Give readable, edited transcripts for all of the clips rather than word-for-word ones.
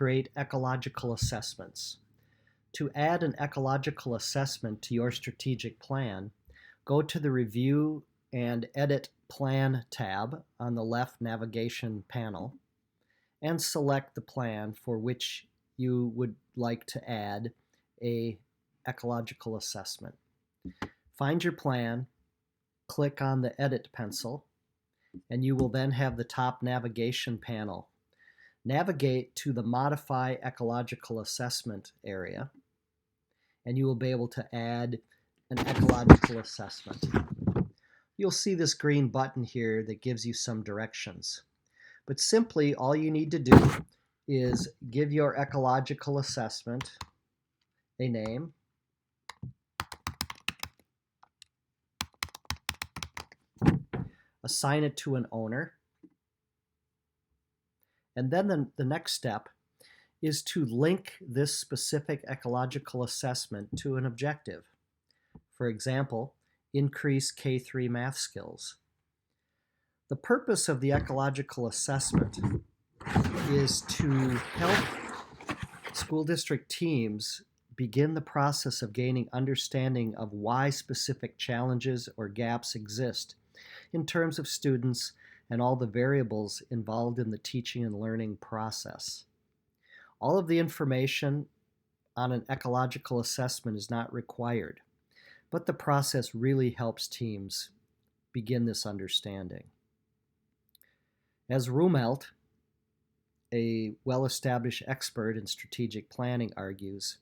Create ecological assessments. To add an ecological assessment to your strategic plan, go to the Review and Edit Plan tab on the left navigation panel and select the plan for which you would like to add a ecological assessment. Find your plan, click on the Edit pencil, and you will then have the top navigation panel. Navigate to the Modify Ecological Assessment area, and you will be able to add an ecological assessment. You'll see this green button here that gives you some directions. But simply, all you need to do is give your ecological assessment a name, assign it to an owner, and then the next step is to link this specific ecological assessment to an objective. For example, increase K3 math skills. The purpose of the ecological assessment is to help school district teams begin the process of gaining understanding of why specific challenges or gaps exist in terms of students and all the variables involved in the teaching and learning process. All of the information on an ecological assessment is not required, but the process really helps teams begin this understanding. As Rumelt, a well-established expert in strategic planning, argues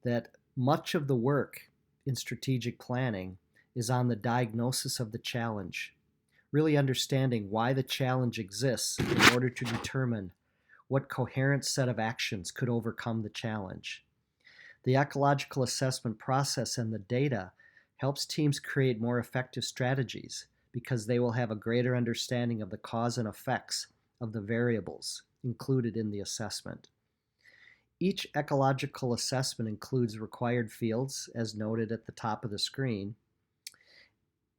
that much of the work in strategic planning is on the diagnosis of the challenge, really understanding why the challenge exists in order to determine what coherent set of actions could overcome the challenge. The ecological assessment process and the data helps teams create more effective strategies because they will have a greater understanding of the cause and effects of the variables included in the assessment. Each ecological assessment includes required fields, as noted at the top of the screen.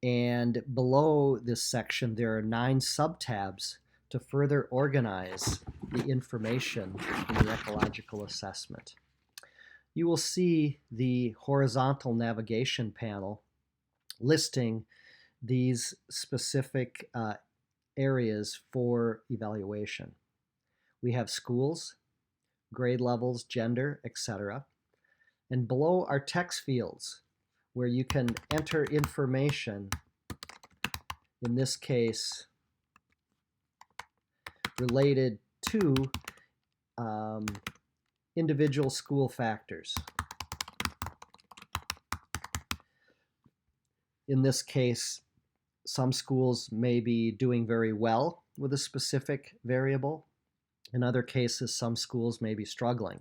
And below this section, there are 9 subtabs to further organize the information in the ecological assessment. You will see the horizontal navigation panel listing these specific areas for evaluation. We have schools, grade levels, gender, etc. And below are text fields where you can enter information, in this case, related to individual school factors. In this case, some schools may be doing very well with a specific variable. In other cases, some schools may be struggling.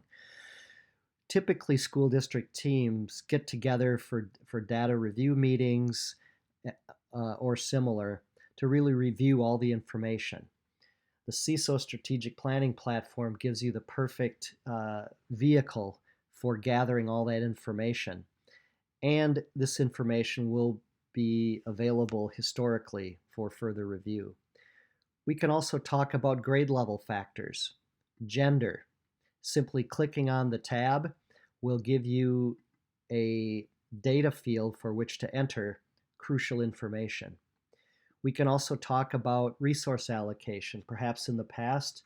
Typically, school district teams get together for data review meetings or similar to really review all the information. The CISO strategic planning platform gives you the perfect vehicle for gathering all that information. And this information will be available historically for further review. We can also talk about grade level factors. Gender. Simply clicking on the tab will give you a data field for which to enter crucial information. We can also talk about resource allocation. Perhaps in the past,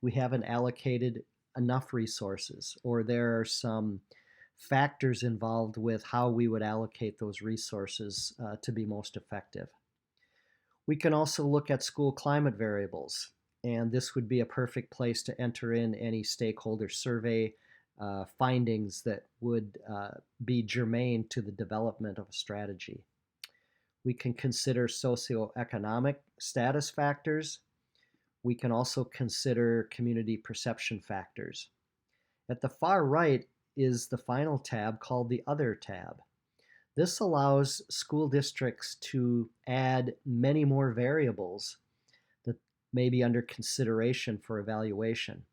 we haven't allocated enough resources, or there are some factors involved with how we would allocate those resources to be most effective. We can also look at school climate variables, and this would be a perfect place to enter in any stakeholder survey findings that would be germane to the development of a strategy. We can consider socioeconomic status factors. We can also consider community perception factors. At the far right is the final tab called the Other tab. This allows school districts to add many more variables that may be under consideration for evaluation.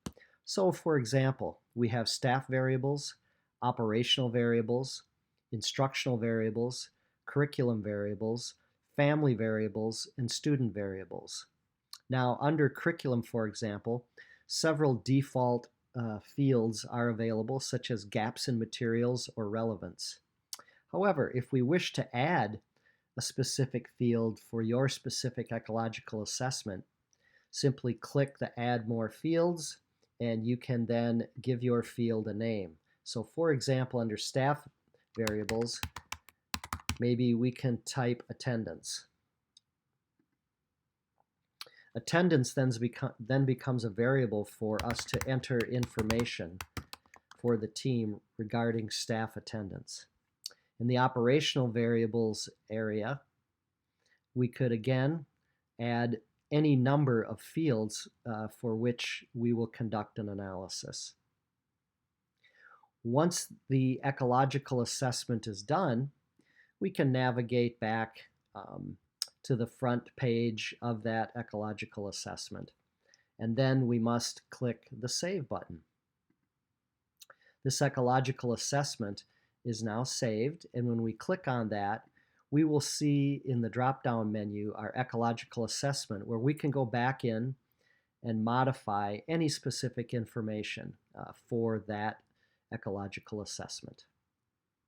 So, for example, we have staff variables, operational variables, instructional variables, curriculum variables, family variables, and student variables. Now, under curriculum, for example, several default fields are available, such as gaps in materials or relevance. However, if we wish to add a specific field for your specific ecological assessment, simply click the Add More Fields, and you can then give your field a name. So for example, under staff variables, maybe we can type attendance. Attendance then becomes a variable for us to enter information for the team regarding staff attendance. In the operational variables area, we could again add any number of fields for which we will conduct an analysis. Once the ecological assessment is done, we can navigate back to the front page of that ecological assessment. And then we must click the Save button. This ecological assessment is now saved, and when we click on that, we will see in the drop-down menu our ecological assessment, where we can go back in and modify any specific information for that ecological assessment.